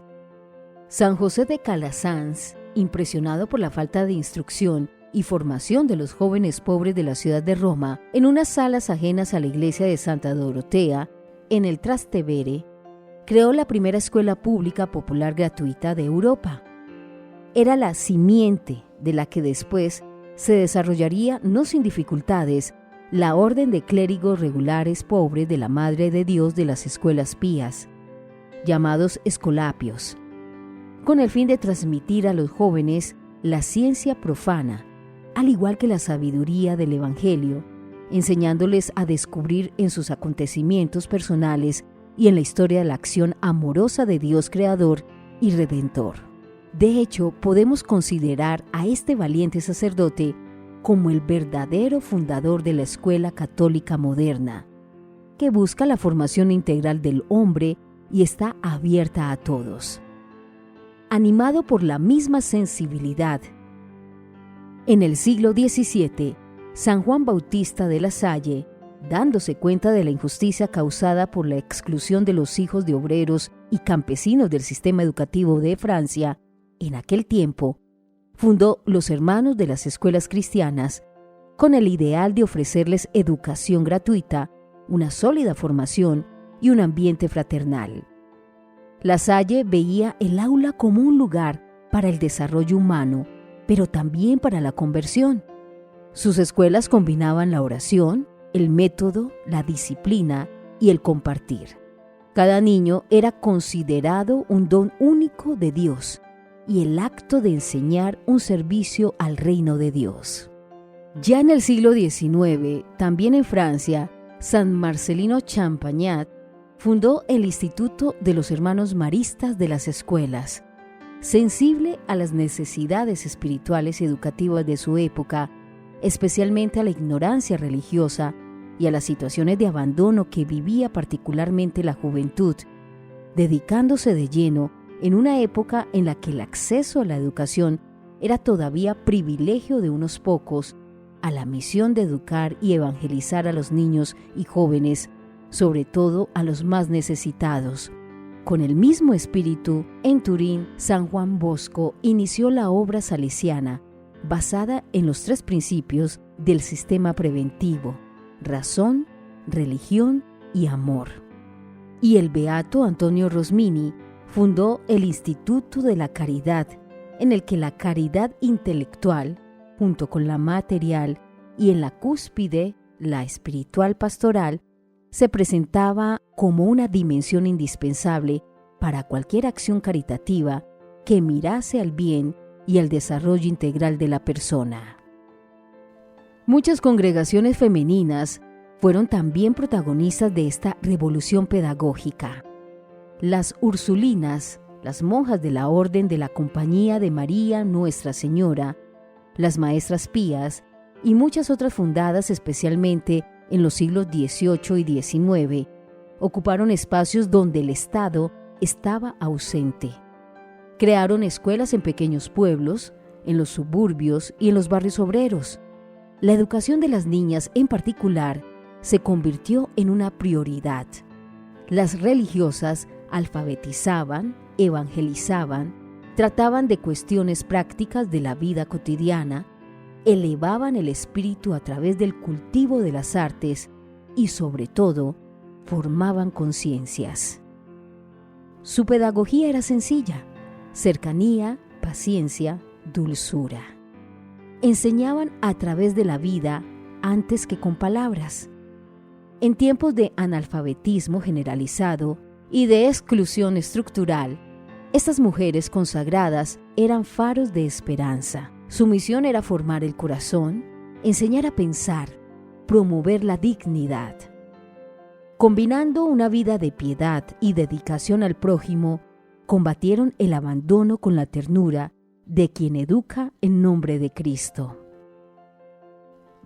San José de Calasanz, impresionado por la falta de instrucción y formación de los jóvenes pobres de la ciudad de Roma, en unas salas ajenas a la iglesia de Santa Dorotea, en el Trastevere, creó la primera escuela pública popular gratuita de Europa. Era la simiente de la que después se desarrollaría, no sin dificultades, la orden de clérigos regulares pobres de la Madre de Dios de las escuelas pías, llamados escolapios, con el fin de transmitir a los jóvenes la ciencia profana, al igual que la sabiduría del Evangelio, enseñándoles a descubrir en sus acontecimientos personales y en la historia de la acción amorosa de Dios Creador y Redentor. De hecho, podemos considerar a este valiente sacerdote como el verdadero fundador de la escuela católica moderna, que busca la formación integral del hombre y está abierta a todos. Animado por la misma sensibilidad, en el siglo XVII, San Juan Bautista de la Salle, dándose cuenta de la injusticia causada por la exclusión de los hijos de obreros y campesinos del sistema educativo de Francia, en aquel tiempo, fundó los Hermanos de las Escuelas Cristianas con el ideal de ofrecerles educación gratuita, una sólida formación y un ambiente fraternal. La Salle veía el aula como un lugar para el desarrollo humano, pero también para la conversión. Sus escuelas combinaban la oración, el método, la disciplina y el compartir. Cada niño era considerado un don único de Dios y el acto de enseñar un servicio al reino de Dios. Ya en el siglo XIX, también en Francia, San Marcelino Champagnat fundó el Instituto de los Hermanos Maristas de las Escuelas, sensible a las necesidades espirituales y educativas de su época, especialmente a la ignorancia religiosa y a las situaciones de abandono que vivía particularmente la juventud, dedicándose de lleno en una época en la que el acceso a la educación era todavía privilegio de unos pocos, a la misión de educar y evangelizar a los niños y jóvenes, sobre todo a los más necesitados. Con el mismo espíritu, en Turín, San Juan Bosco inició la obra salesiana, basada en los 3 principios del sistema preventivo: razón, religión y amor. Y el beato Antonio Rosmini fundó el Instituto de la Caridad, en el que la caridad intelectual, junto con la material, y en la cúspide, la espiritual pastoral, se presentaba como una dimensión indispensable para cualquier acción caritativa que mirase al bien y al desarrollo integral de la persona. Muchas congregaciones femeninas fueron también protagonistas de esta revolución pedagógica. Las Ursulinas, las monjas de la Orden de la Compañía de María Nuestra Señora, las Maestras Pías y muchas otras fundadas especialmente en los siglos XVIII y XIX, ocuparon espacios donde el Estado estaba ausente. Crearon escuelas en pequeños pueblos, en los suburbios y en los barrios obreros. La educación de las niñas en particular se convirtió en una prioridad. Las religiosas alfabetizaban, evangelizaban, trataban de cuestiones prácticas de la vida cotidiana, elevaban el espíritu a través del cultivo de las artes y, sobre todo, formaban conciencias. Su pedagogía era sencilla: cercanía, paciencia, dulzura. Enseñaban a través de la vida antes que con palabras. En tiempos de analfabetismo generalizado y de exclusión estructural, estas mujeres consagradas eran faros de esperanza. Su misión era formar el corazón, enseñar a pensar, promover la dignidad. Combinando una vida de piedad y dedicación al prójimo, combatieron el abandono con la ternura de quien educa en nombre de Cristo.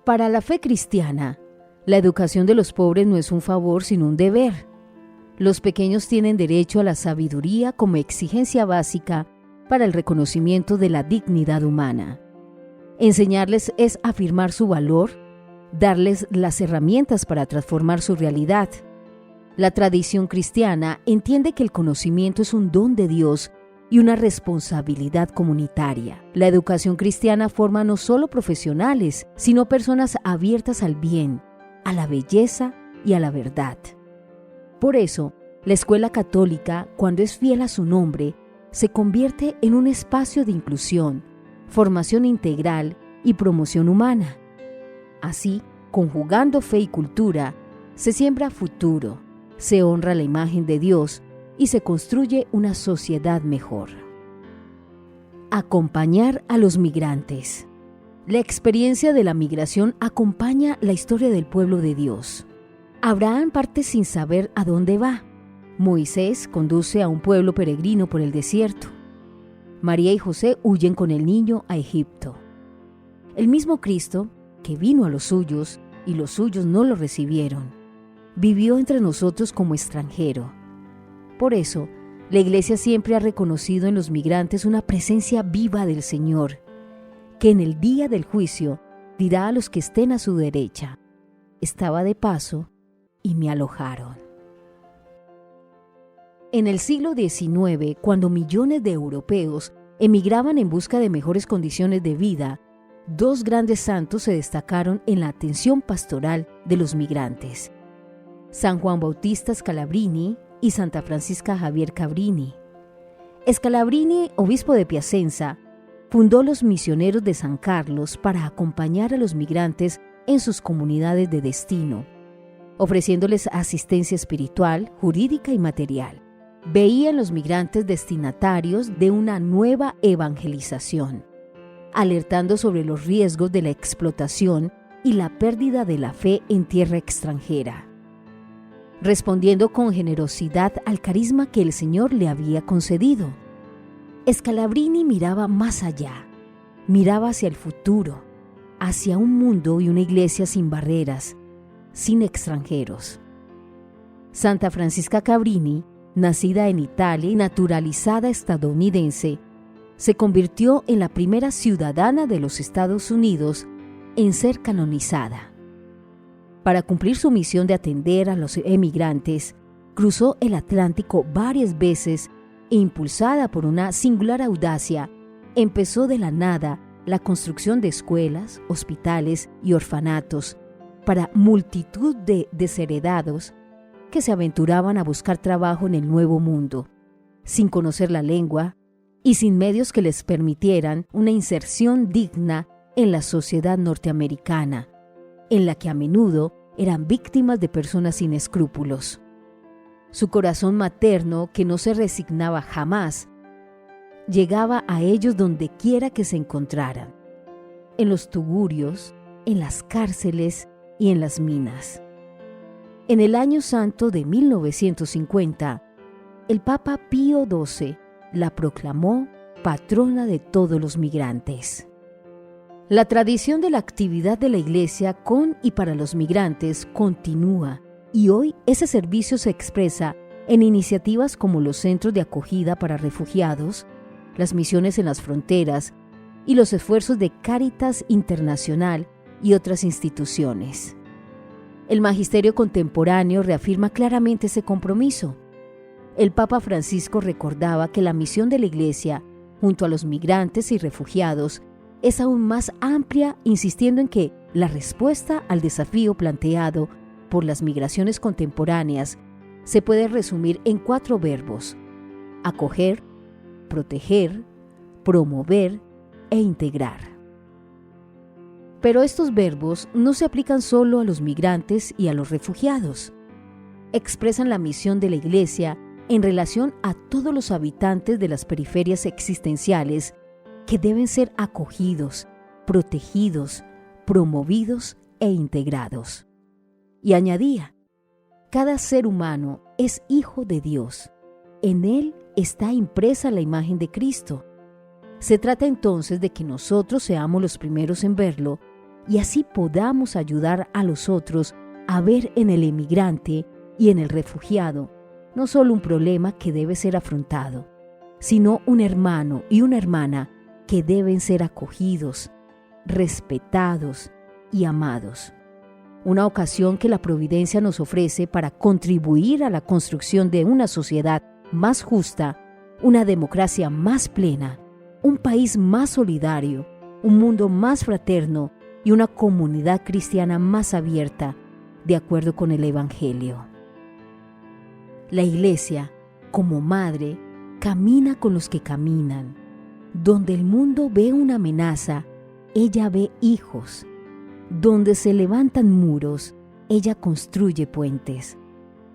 Para la fe cristiana, la educación de los pobres no es un favor sino un deber. Los pequeños tienen derecho a la sabiduría como exigencia básica para el reconocimiento de la dignidad humana. Enseñarles es afirmar su valor, darles las herramientas para transformar su realidad. La tradición cristiana entiende que el conocimiento es un don de Dios y una responsabilidad comunitaria. La educación cristiana forma no solo profesionales, sino personas abiertas al bien, a la belleza y a la verdad. Por eso, la escuela católica, cuando es fiel a su nombre, se convierte en un espacio de inclusión, formación integral y promoción humana. Así, conjugando fe y cultura, se siembra futuro, se honra la imagen de Dios y se construye una sociedad mejor. Acompañar a los migrantes. La experiencia de la migración acompaña la historia del pueblo de Dios. Abraham parte sin saber a dónde va. Moisés conduce a un pueblo peregrino por el desierto. María y José huyen con el niño a Egipto. El mismo Cristo, que vino a los suyos y los suyos no lo recibieron, vivió entre nosotros como extranjero. Por eso, la Iglesia siempre ha reconocido en los migrantes una presencia viva del Señor, que en el día del juicio dirá a los que estén a su derecha: estaba de paso y me alojaron. En el siglo XIX, cuando millones de europeos emigraban en busca de mejores condiciones de vida, dos grandes santos se destacaron en la atención pastoral de los migrantes: San Juan Bautista Scalabrini y Santa Francisca Javier Cabrini. Scalabrini, obispo de Piacenza, fundó los misioneros de San Carlos para acompañar a los migrantes en sus comunidades de destino, ofreciéndoles asistencia espiritual, jurídica y material. Veía en los migrantes destinatarios de una nueva evangelización, alertando sobre los riesgos de la explotación y la pérdida de la fe en tierra extranjera, respondiendo con generosidad al carisma que el Señor le había concedido. Scalabrini miraba más allá, miraba hacia el futuro, hacia un mundo y una iglesia sin barreras, sin extranjeros. Santa Francisca Cabrini, nacida en Italia y naturalizada estadounidense, se convirtió en la primera ciudadana de los Estados Unidos en ser canonizada. Para cumplir su misión de atender a los emigrantes, cruzó el Atlántico varias veces e, impulsada por una singular audacia, empezó de la nada la construcción de escuelas, hospitales y orfanatos para multitud de desheredados que se aventuraban a buscar trabajo en el Nuevo Mundo, sin conocer la lengua y sin medios que les permitieran una inserción digna en la sociedad norteamericana, en la que a menudo eran víctimas de personas sin escrúpulos. Su corazón materno, que no se resignaba jamás, llegaba a ellos donde quiera que se encontraran, en los tugurios, en las cárceles y en las minas. En el año santo de 1950, el Papa Pío XII la proclamó patrona de todos los migrantes. La tradición de la actividad de la Iglesia con y para los migrantes continúa, y hoy ese servicio se expresa en iniciativas como los centros de acogida para refugiados, las misiones en las fronteras y los esfuerzos de Cáritas Internacional y otras instituciones. El magisterio contemporáneo reafirma claramente ese compromiso. El Papa Francisco recordaba que la misión de la Iglesia, junto a los migrantes y refugiados, es aún más amplia, insistiendo en que la respuesta al desafío planteado por las migraciones contemporáneas se puede resumir en 4 verbos: acoger, proteger, promover e integrar. Pero estos verbos no se aplican solo a los migrantes y a los refugiados. Expresan la misión de la Iglesia en relación a todos los habitantes de las periferias existenciales que deben ser acogidos, protegidos, promovidos e integrados. Y añadía: cada ser humano es hijo de Dios. En él está impresa la imagen de Cristo. Se trata entonces de que nosotros seamos los primeros en verlo y así podamos ayudar a los otros a ver en el emigrante y en el refugiado no solo un problema que debe ser afrontado, sino un hermano y una hermana que deben ser acogidos, respetados y amados. Una ocasión que la providencia nos ofrece para contribuir a la construcción de una sociedad más justa, una democracia más plena, un país más solidario, un mundo más fraterno y una comunidad cristiana más abierta, de acuerdo con el Evangelio. La Iglesia, como madre, camina con los que caminan. Donde el mundo ve una amenaza, ella ve hijos. Donde se levantan muros, ella construye puentes.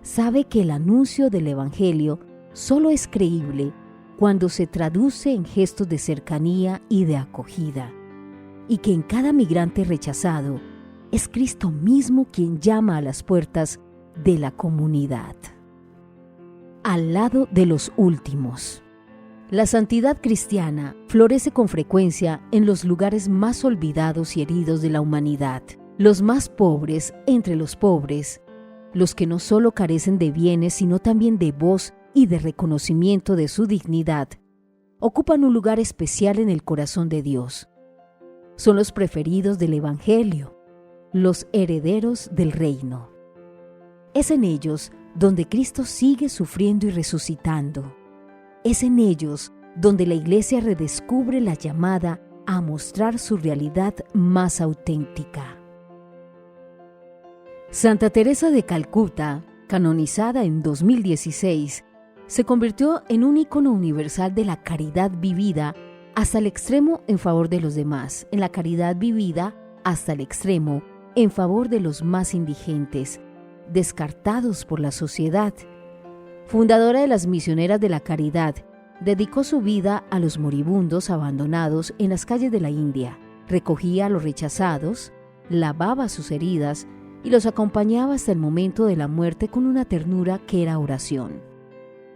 Sabe que el anuncio del Evangelio solo es creíble cuando se traduce en gestos de cercanía y de acogida, y que en cada migrante rechazado es Cristo mismo quien llama a las puertas de la comunidad. Al lado de los últimos. La santidad cristiana florece con frecuencia en los lugares más olvidados y heridos de la humanidad, los más pobres entre los pobres, los que no solo carecen de bienes, sino también de voz y de reconocimiento de su dignidad, ocupan un lugar especial en el corazón de Dios. Son los preferidos del Evangelio, los herederos del reino. Es en ellos donde Cristo sigue sufriendo y resucitando. Es en ellos donde la Iglesia redescubre la llamada a mostrar su realidad más auténtica. Santa Teresa de Calcuta, canonizada en 2016, se convirtió en un ícono universal de la caridad vivida hasta el extremo en favor de los demás, en la caridad vivida hasta el extremo en favor de los más indigentes, descartados por la sociedad. Fundadora de las Misioneras de la Caridad, dedicó su vida a los moribundos abandonados en las calles de la India, recogía a los rechazados, lavaba sus heridas y los acompañaba hasta el momento de la muerte con una ternura que era oración.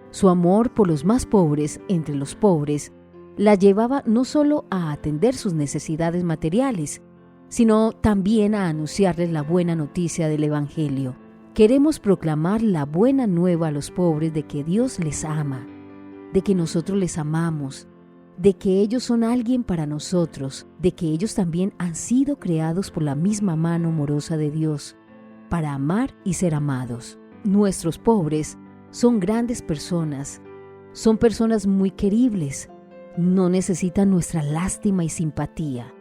Su amor por los más pobres entre los pobres la llevaba no solo a atender sus necesidades materiales, sino también a anunciarles la buena noticia del Evangelio. Queremos proclamar la buena nueva a los pobres de que Dios les ama, de que nosotros les amamos, de que ellos son alguien para nosotros, de que ellos también han sido creados por la misma mano amorosa de Dios, para amar y ser amados. Nuestros pobres son grandes personas, son personas muy queribles, no necesitan nuestra lástima y simpatía,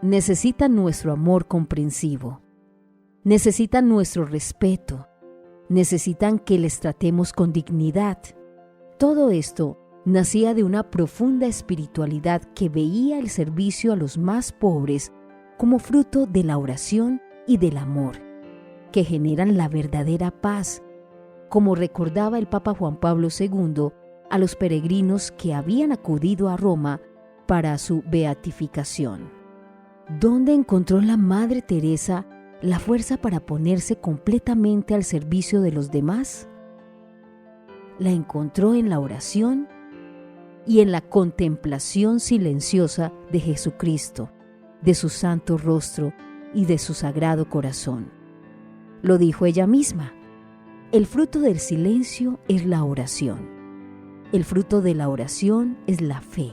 necesitan nuestro amor comprensivo, necesitan nuestro respeto, necesitan que les tratemos con dignidad. Todo esto nacía de una profunda espiritualidad que veía el servicio a los más pobres como fruto de la oración y del amor, que generan la verdadera paz, como recordaba el Papa Juan Pablo II a los peregrinos que habían acudido a Roma para su beatificación. ¿Dónde encontró la Madre Teresa la fuerza para ponerse completamente al servicio de los demás? La encontró en la oración y en la contemplación silenciosa de Jesucristo, de su santo rostro y de su sagrado corazón. Lo dijo ella misma: el fruto del silencio es la oración. El fruto de la oración es la fe.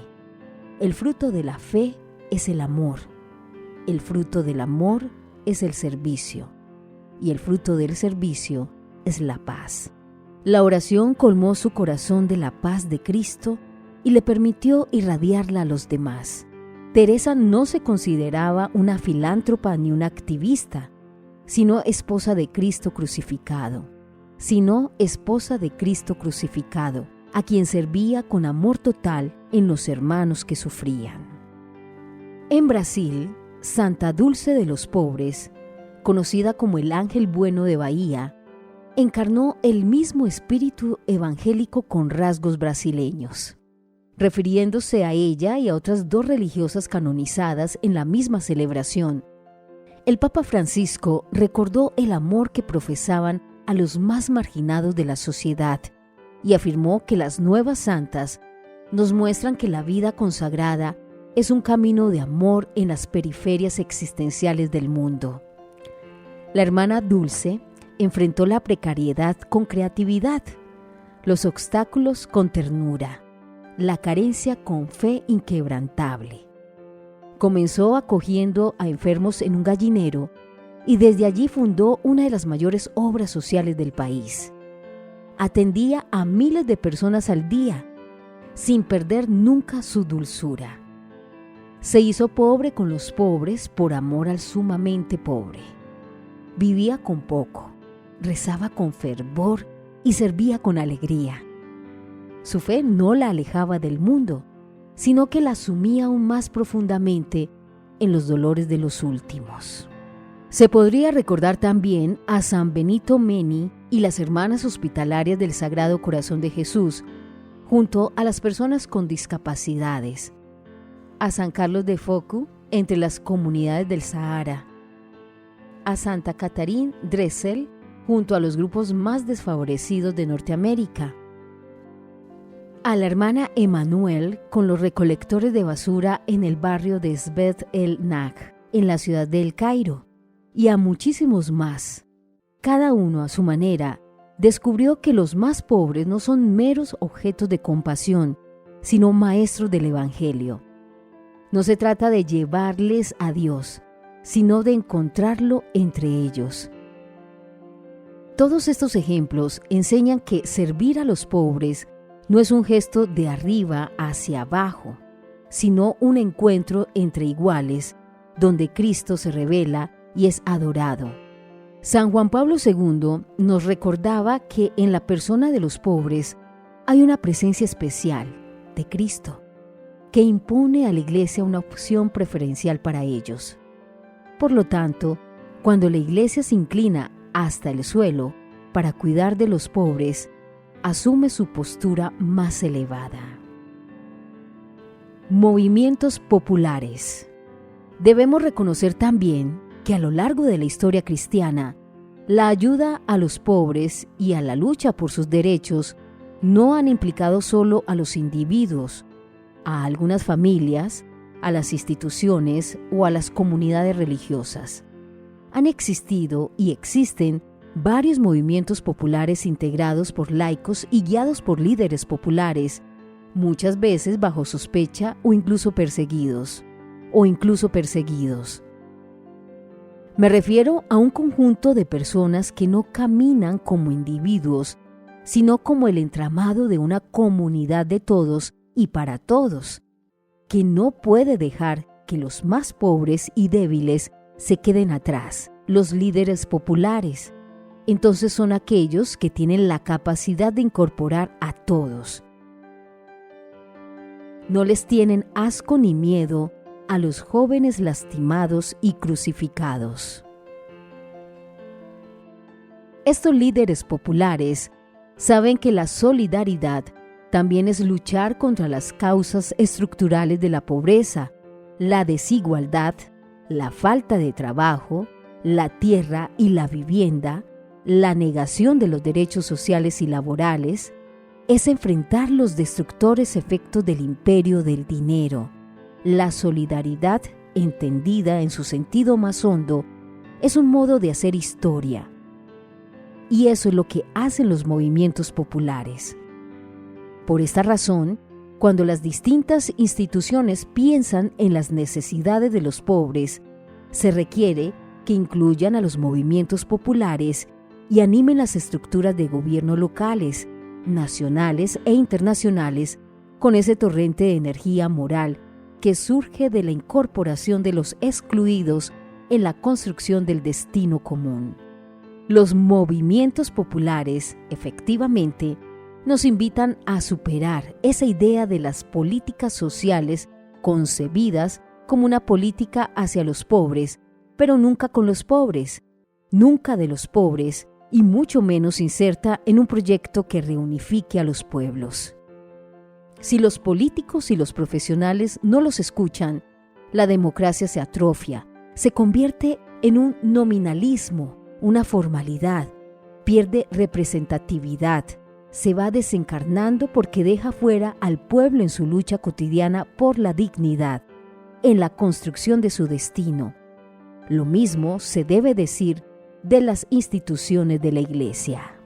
El fruto de la fe es el amor. El fruto del amor es el servicio. Y el fruto del servicio es la paz. La oración colmó su corazón de la paz de Cristo y le permitió irradiarla a los demás. Teresa no se consideraba una filántropa ni una activista, sino esposa de Cristo crucificado, a quien servía con amor total en los hermanos que sufrían. En Brasil, Santa Dulce de los Pobres, conocida como el Ángel Bueno de Bahía, encarnó el mismo espíritu evangélico con rasgos brasileños. Refiriéndose a ella y a otras dos religiosas canonizadas en la misma celebración, el Papa Francisco recordó el amor que profesaban a los más marginados de la sociedad y afirmó que las nuevas santas nos muestran que la vida consagrada es un camino de amor en las periferias existenciales del mundo. La hermana Dulce enfrentó la precariedad con creatividad, los obstáculos con ternura, la carencia con fe inquebrantable. Comenzó acogiendo a enfermos en un gallinero y desde allí fundó una de las mayores obras sociales del país. Atendía a miles de personas al día, sin perder nunca su dulzura. Se hizo pobre con los pobres por amor al sumamente pobre. Vivía con poco, rezaba con fervor y servía con alegría. Su fe no la alejaba del mundo, sino que la sumía aún más profundamente en los dolores de los últimos. Se podría recordar también a San Benito Meni y las Hermanas Hospitalarias del Sagrado Corazón de Jesús, junto a las personas con discapacidades, a San Carlos de Foucauld entre las comunidades del Sahara, a Santa Catherine Dressel junto a los grupos más desfavorecidos de Norteamérica, a la hermana Emanuel con los recolectores de basura en el barrio de Sbet el-Nag, en la ciudad de El Cairo, y a muchísimos más. Cada uno a su manera descubrió que los más pobres no son meros objetos de compasión, sino maestros del Evangelio. No se trata de llevarles a Dios, sino de encontrarlo entre ellos. Todos estos ejemplos enseñan que servir a los pobres no es un gesto de arriba hacia abajo, sino un encuentro entre iguales, donde Cristo se revela y es adorado. San Juan Pablo II nos recordaba que en la persona de los pobres hay una presencia especial de Cristo, que impone a la Iglesia una opción preferencial para ellos. Por lo tanto, cuando la Iglesia se inclina hasta el suelo para cuidar de los pobres, asume su postura más elevada. Movimientos populares. Debemos reconocer también que a lo largo de la historia cristiana, la ayuda a los pobres y a la lucha por sus derechos no han implicado solo a los individuos, a algunas familias, a las instituciones o a las comunidades religiosas. Han existido y existen varios movimientos populares integrados por laicos y guiados por líderes populares, muchas veces bajo sospecha o incluso perseguidos. Me refiero a un conjunto de personas que no caminan como individuos, sino como el entramado de una comunidad de todos y para todos, que no puede dejar que los más pobres y débiles se queden atrás. Los líderes populares, entonces, son aquellos que tienen la capacidad de incorporar a todos. No les tienen asco ni miedo a los jóvenes lastimados y crucificados. Estos líderes populares saben que la solidaridad también es luchar contra las causas estructurales de la pobreza, la desigualdad, la falta de trabajo, la tierra y la vivienda, la negación de los derechos sociales y laborales, es enfrentar los destructores efectos del imperio del dinero. La solidaridad, entendida en su sentido más hondo, es un modo de hacer historia. Y eso es lo que hacen los movimientos populares. Por esta razón, cuando las distintas instituciones piensan en las necesidades de los pobres, se requiere que incluyan a los movimientos populares y animen las estructuras de gobierno locales, nacionales e internacionales con ese torrente de energía moral que surge de la incorporación de los excluidos en la construcción del destino común. Los movimientos populares, efectivamente, nos invitan a superar esa idea de las políticas sociales concebidas como una política hacia los pobres, pero nunca con los pobres, nunca de los pobres, y mucho menos inserta en un proyecto que reunifique a los pueblos. Si los políticos y los profesionales no los escuchan, la democracia se atrofia, se convierte en un nominalismo, una formalidad, pierde representatividad, se va desencarnando porque deja fuera al pueblo en su lucha cotidiana por la dignidad, en la construcción de su destino. Lo mismo se debe decir de las instituciones de la Iglesia.